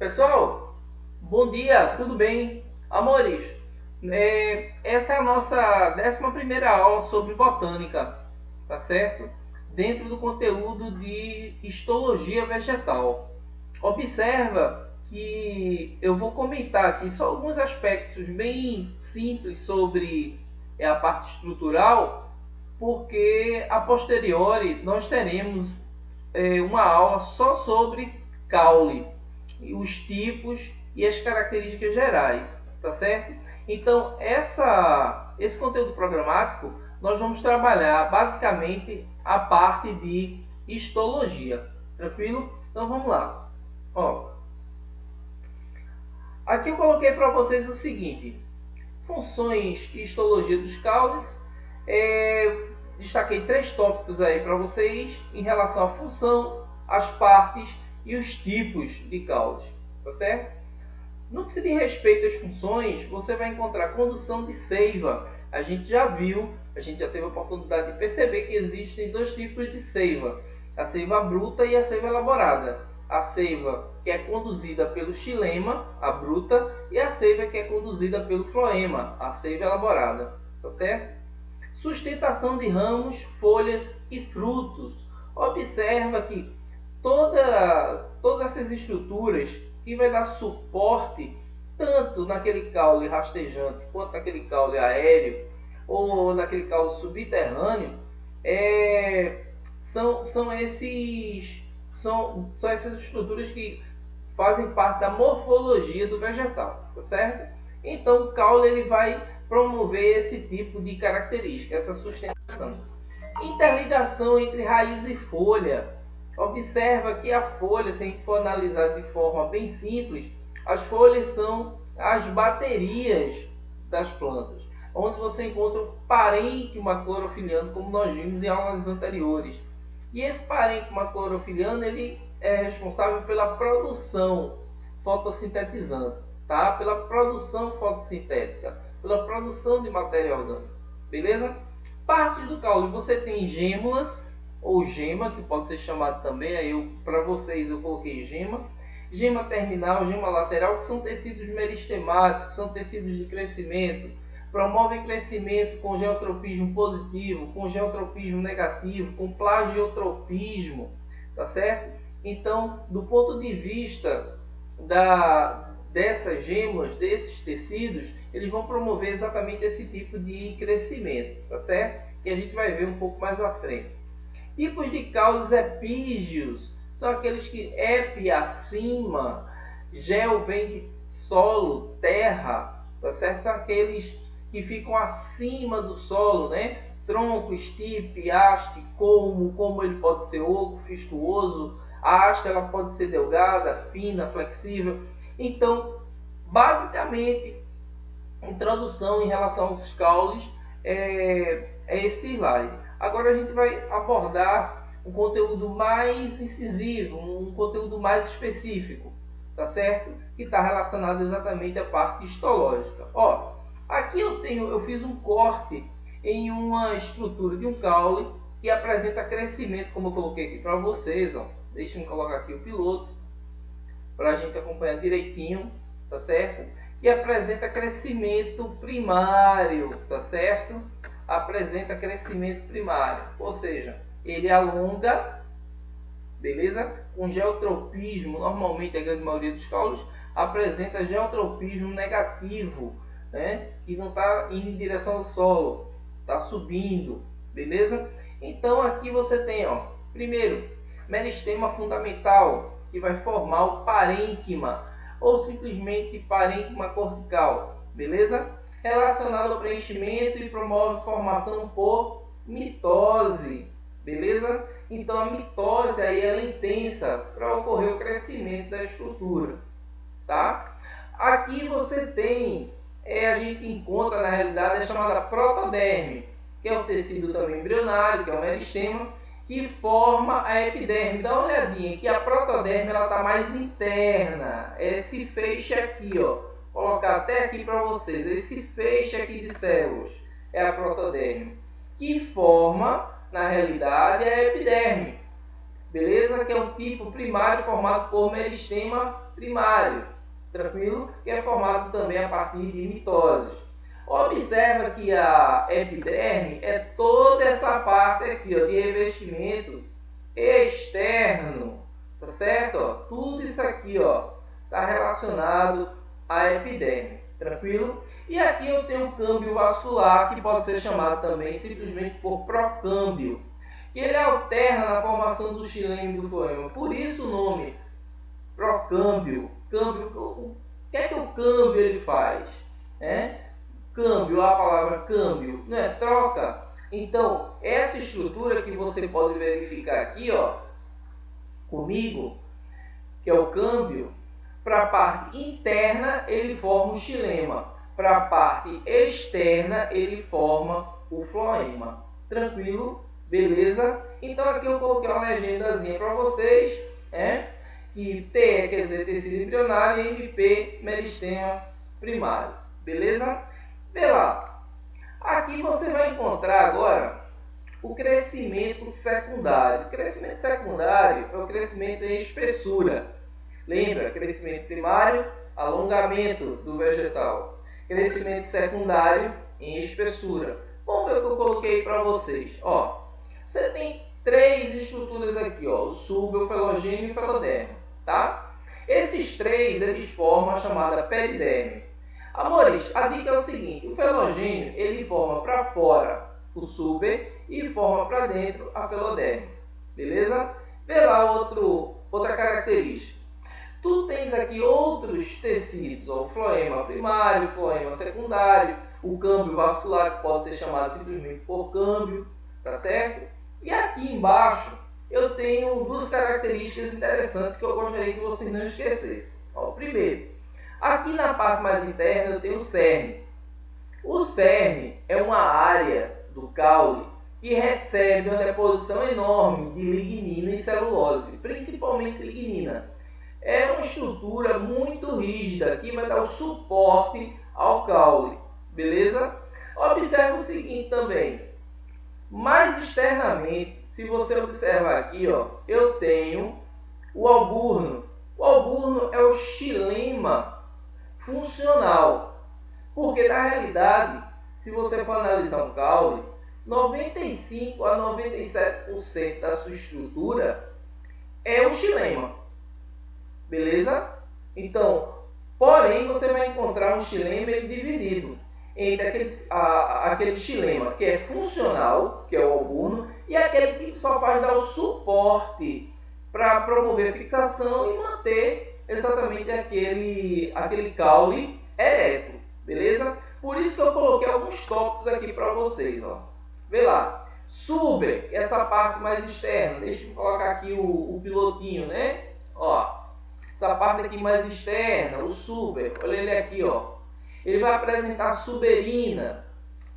Pessoal, bom dia, tudo bem? Amores, essa é a nossa 11ª aula sobre botânica, tá certo? Dentro do conteúdo de histologia vegetal. Observa que eu vou comentar aqui só alguns aspectos bem simples sobre a parte estrutural, porque a posteriori nós teremos uma aula só sobre caule, os tipos e as características gerais, tá certo? Então, esse conteúdo programático nós vamos trabalhar basicamente a parte de histologia, tranquilo? Então vamos lá. Ó, aqui eu coloquei para vocês o seguinte: funções e histologia dos caules. Destaquei 3 tópicos aí para vocês em relação à função, as partes e os tipos de caules, tá certo? No que se diz respeito às funções, você vai encontrar condução de seiva. A gente já viu, a gente já teve a oportunidade de perceber que existem 2 tipos de seiva: a seiva bruta e a seiva elaborada. A seiva que é conduzida pelo xilema, a bruta, e a seiva que é conduzida pelo floema, a seiva elaborada, tá certo? Sustentação de ramos, folhas e frutos. Observa que todas essas estruturas que vai dar suporte tanto naquele caule rastejante quanto naquele caule aéreo ou naquele caule subterrâneo, são essas estruturas que fazem parte da morfologia do vegetal, tá certo? Então o caule ele vai promover esse tipo de característica, essa sustentação. Interligação entre raiz e folha. Observa que a folha, se a gente for analisar de forma bem simples, as folhas são as baterias das plantas, onde você encontra o parênquima clorofiliano, como nós vimos em aulas anteriores. E esse parênquima clorofiliano ele é responsável pela produção fotossintetizante, tá? Pela produção fotossintética, pela produção de matéria orgânica, beleza? Partes do caule, você tem gêmulas ou gema, que pode ser chamado também, aí para vocês eu coloquei gema terminal, gema lateral, que são tecidos meristemáticos, são tecidos de crescimento, promovem crescimento com geotropismo positivo, com geotropismo negativo, com plagiotropismo, tá certo? Então, do ponto de vista dessas gemas, desses tecidos, eles vão promover exatamente esse tipo de crescimento, tá certo? Que a gente vai ver um pouco mais à frente. Tipos de caules epígeos são aqueles que epi acima, gel vem de solo, terra, tá certo? São aqueles que ficam acima do solo, né? Tronco, estipe, haste, como ele pode ser oco, fistuoso. A haste ela pode ser delgada, fina, flexível. Então, basicamente, introdução em relação aos caules é esse slide. Agora a gente vai abordar um conteúdo mais incisivo, um conteúdo mais específico, tá certo? Que está relacionado exatamente à parte histológica. Ó, aqui eu fiz um corte em uma estrutura de um caule que apresenta crescimento, como eu coloquei aqui para vocês. Ó. Deixa eu colocar aqui o piloto para a gente acompanhar direitinho, tá certo? Que apresenta crescimento primário, tá certo? Apresenta crescimento primário, ou seja, ele alonga, beleza? Com geotropismo, normalmente a grande maioria dos caules apresenta geotropismo negativo, né? Que não está indo em direção ao solo, está subindo, beleza? Então aqui você tem, ó, primeiro, meristema fundamental, que vai formar o parênquima, ou simplesmente parênquima cortical, beleza? Relacionado ao preenchimento e promove formação por mitose, beleza? Então a mitose aí ela é intensa para ocorrer o crescimento da estrutura, tá? Aqui você tem, a gente encontra na realidade a chamada protoderme, que é um tecido também embrionário, que é o meristema, que forma a epiderme. Dá uma olhadinha que a protoderme ela está mais interna, esse feixe aqui, ó. Vou colocar até aqui para vocês, esse feixe aqui de células é a protoderme, que forma, na realidade, a epiderme. beleza? Que é um tipo primário formado por meristema primário, tranquilo? Que é formado também a partir de mitoses. Observa que a epiderme é toda essa parte aqui, ó, de revestimento externo, tá certo? Ó, tudo isso aqui, ó, está relacionado à epiderme, tranquilo? E aqui eu tenho um câmbio vascular, que pode ser chamado também simplesmente por procâmbio, que ele alterna na formação do xilema e do floema. Por isso o nome procâmbio. Câmbio, o que é que o câmbio ele faz? Câmbio, a palavra câmbio, não é troca? Então, essa estrutura que você pode verificar aqui, ó, comigo, que é o câmbio, para a parte interna ele forma o xilema, para a parte externa ele forma o floema. Tranquilo? Beleza? Então aqui eu coloquei uma legendazinha para vocês, que T quer dizer tecido embrionário e MP meristema primário. Beleza? Vê lá. Aqui você vai encontrar agora o crescimento secundário. O crescimento secundário é o crescimento em espessura. Lembra? Crescimento primário, alongamento do vegetal. Crescimento secundário em espessura. Vamos ver o que eu coloquei para vocês. Ó, você tem três estruturas aqui, ó, o súbio, o felogênio e o feloderme, tá? Esses três eles formam a chamada periderme. Amores, a dica é o seguinte: o felogênio ele forma para fora o súber e forma para dentro a feloderme, beleza? Vê lá outra característica. Tu tens aqui outros tecidos, ó, o floema primário, o floema secundário, o câmbio vascular, que pode ser chamado simplesmente por câmbio, tá certo? E aqui embaixo eu tenho duas características interessantes que eu gostaria que vocês não esquecessem. Ó, primeiro, aqui na parte mais interna eu tenho o cerne. O cerne é uma área do caule que recebe uma deposição enorme de lignina e celulose, principalmente lignina. É uma estrutura muito rígida que vai dar o suporte ao caule, beleza? Observe o seguinte também, mais externamente, se você observar aqui, ó, eu tenho o alburno. O alburno é o xilema funcional, porque na realidade, se você for analisar um caule, 95 a 97% da sua estrutura é o xilema. Beleza? Então, porém, você vai encontrar um xilema dividido entre aquele xilema que é funcional, que é o alburno, e aquele que só faz dar o suporte para promover a fixação e manter exatamente aquele caule ereto. Beleza? Por isso que eu coloquei alguns tópicos aqui para vocês. Ó. Vê lá. Súber, essa parte mais externa. Deixa eu colocar aqui o pilotinho, né? Ó. Essa parte aqui mais externa, o súber, olha ele aqui, ó. Ele vai apresentar suberina,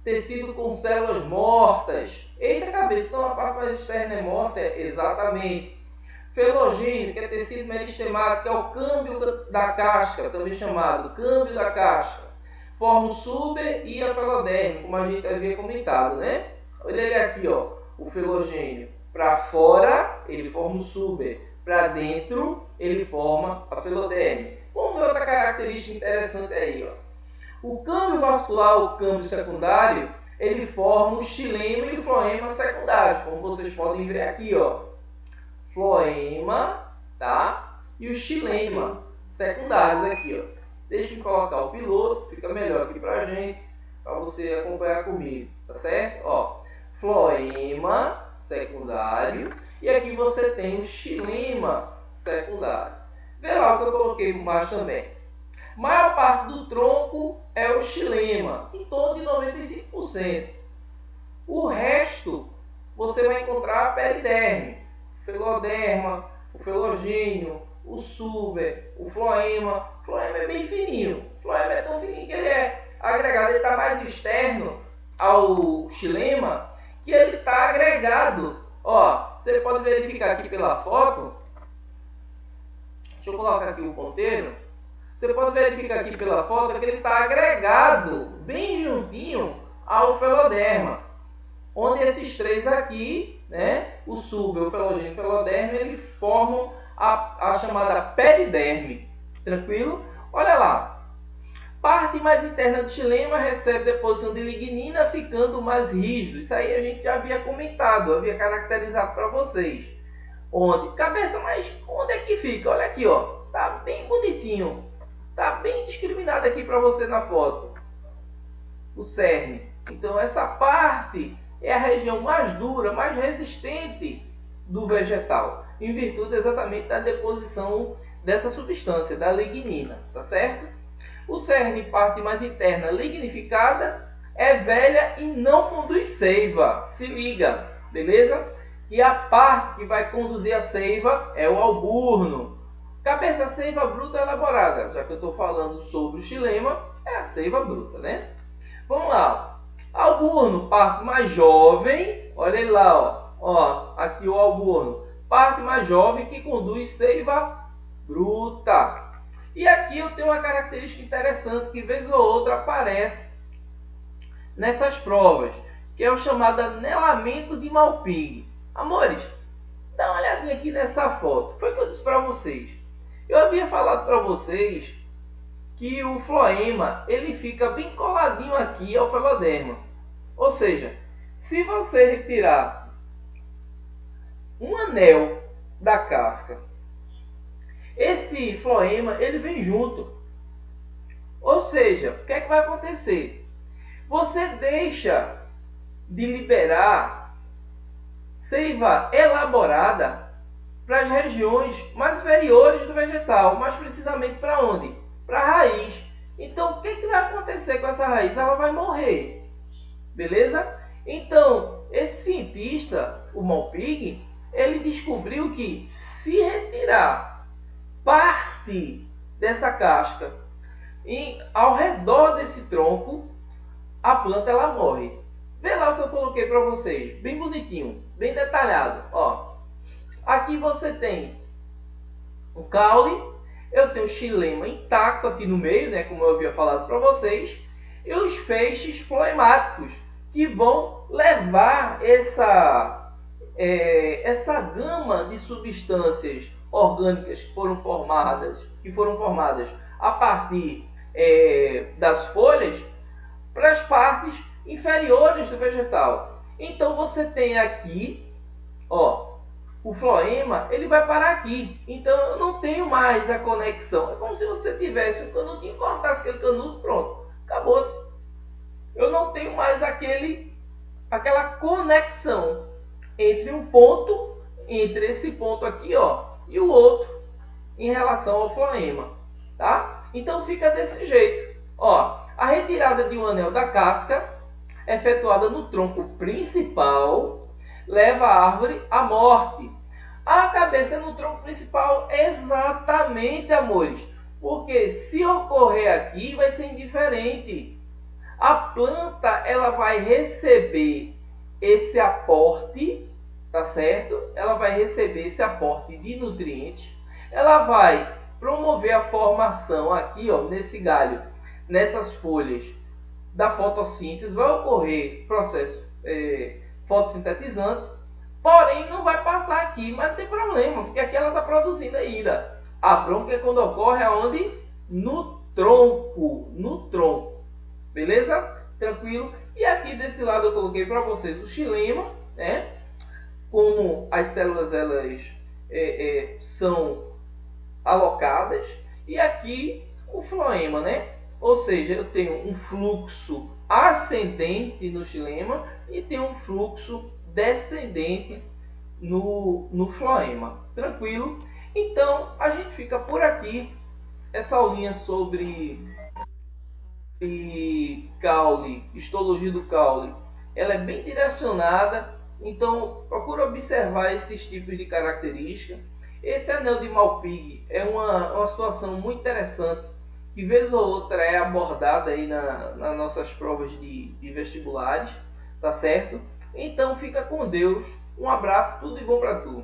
tecido com células mortas. Eita cabeça, então a parte mais externa é morta? Exatamente. Felogênio, que é tecido meristemático, que é o câmbio da casca, também chamado câmbio da casca. Forma o súber e a feloderme, como a gente havia comentado, né? Olha ele aqui, ó. O felogênio para fora, ele forma o súber. Para dentro, ele forma a feloderme. Vamos ver outra característica interessante aí, ó. O câmbio vascular, o câmbio secundário, ele forma o xilema e o floema secundários, como vocês podem ver aqui, ó. Floema, tá? E o xilema secundários aqui, ó. Deixa eu colocar o piloto, fica melhor aqui pra gente, para você acompanhar comigo, tá certo? Ó, floema secundário. E aqui você tem o xilema secundário. Vê lá o que eu coloquei mais também. Maior parte do tronco é o xilema, em torno de 95%. O resto você vai encontrar a periderme, feloderma, o felogênio, o súber, o floema. O floema é bem fininho. O floema é tão fininho que ele é agregado, ele está mais externo ao xilema, que ele está agregado. Ó, você pode verificar aqui pela foto. Deixa eu colocar aqui o ponteiro. Você pode verificar aqui pela foto que ele está agregado bem juntinho ao feloderma, onde esses três aqui né, o subeufilogênio e o filoderme, eles formam a chamada periderme. Tranquilo? Olha lá. Parte mais interna do xilema recebe deposição de lignina, ficando mais rígido. Isso aí a gente já havia comentado, havia caracterizado para vocês. Onde? Cabeça, mas onde é que fica? Olha aqui, ó. Tá bem bonitinho. Tá bem discriminado aqui para você na foto. O cerne. Então essa parte é a região mais dura, mais resistente do vegetal, em virtude exatamente da deposição dessa substância, da lignina, tá certo? O cerne, parte mais interna lignificada, é velha e não conduz seiva. Se liga, beleza? Que a parte que vai conduzir a seiva é o alburno. Cabeça seiva bruta elaborada. Já que eu estou falando sobre o xilema, é a seiva bruta, né? Vamos lá. Alburno, parte mais jovem. Olha ele lá, ó. Ó, aqui o alburno. Parte mais jovem que conduz seiva bruta. E aqui eu tenho uma característica interessante que vez ou outra aparece nessas provas, que é o chamado anelamento de Malpighi. Amores, dá uma olhadinha aqui nessa foto. Foi o que eu disse para vocês. Eu havia falado para vocês que o floema ele fica bem coladinho aqui ao filoderma. Ou seja, se você retirar um anel da casca, esse floema ele vem junto. Ou seja, o que é que vai acontecer? Você deixa de liberar seiva elaborada para as regiões mais inferiores do vegetal, mais precisamente para onde? Para a raiz. Então, o que é que vai acontecer com essa raiz? Ela vai morrer. Beleza? Então, esse cientista, o Malpighi, ele descobriu que se retirar parte dessa casca e ao redor desse tronco, a planta ela morre. Vê lá o que eu coloquei para vocês, bem bonitinho, bem detalhado. Ó, aqui você tem o caule, eu tenho o xilema intacto aqui no meio, né, como eu havia falado para vocês, e os feixes floemáticos que vão levar essa gama de substâncias orgânicas que foram formadas a partir das folhas para as partes inferiores do vegetal. Então você tem aqui, ó, o floema, ele vai parar aqui. Então eu não tenho mais a conexão. É como se você tivesse um canudinho e cortasse aquele canudo, pronto, acabou-se. Eu não tenho mais aquela conexão entre um ponto, entre esse ponto aqui, ó, e o outro em relação ao floema, tá? Então fica desse jeito, ó. A retirada de um anel da casca, efetuada no tronco principal, leva a árvore à morte. A cabeça no tronco principal, exatamente, amores, porque se ocorrer aqui vai ser indiferente. A planta ela vai receber esse aporte, tá certo? Ela vai receber esse aporte de nutrientes. Ela vai promover a formação aqui, ó, nesse galho, nessas folhas da fotossíntese. Vai ocorrer processo fotossintetizante, porém não vai passar aqui, mas não tem problema, porque aqui ela está produzindo ainda. A bronca é quando ocorre aonde? No tronco, beleza? Tranquilo? E aqui desse lado eu coloquei para vocês o xilema, né? Como as células elas são alocadas, e aqui o floema, né? Ou seja, eu tenho um fluxo ascendente no xilema e tenho um fluxo descendente no floema. Tranquilo? Então a gente fica por aqui. Essa aulinha sobre caule, histologia do caule, ela é bem direcionada, então procura observar esses tipos de características. Esse anel de Malpighi é uma situação muito interessante, que vez ou outra é abordada aí nas nossas provas de vestibulares, tá certo? Então fica com Deus, um abraço, tudo de bom para tu.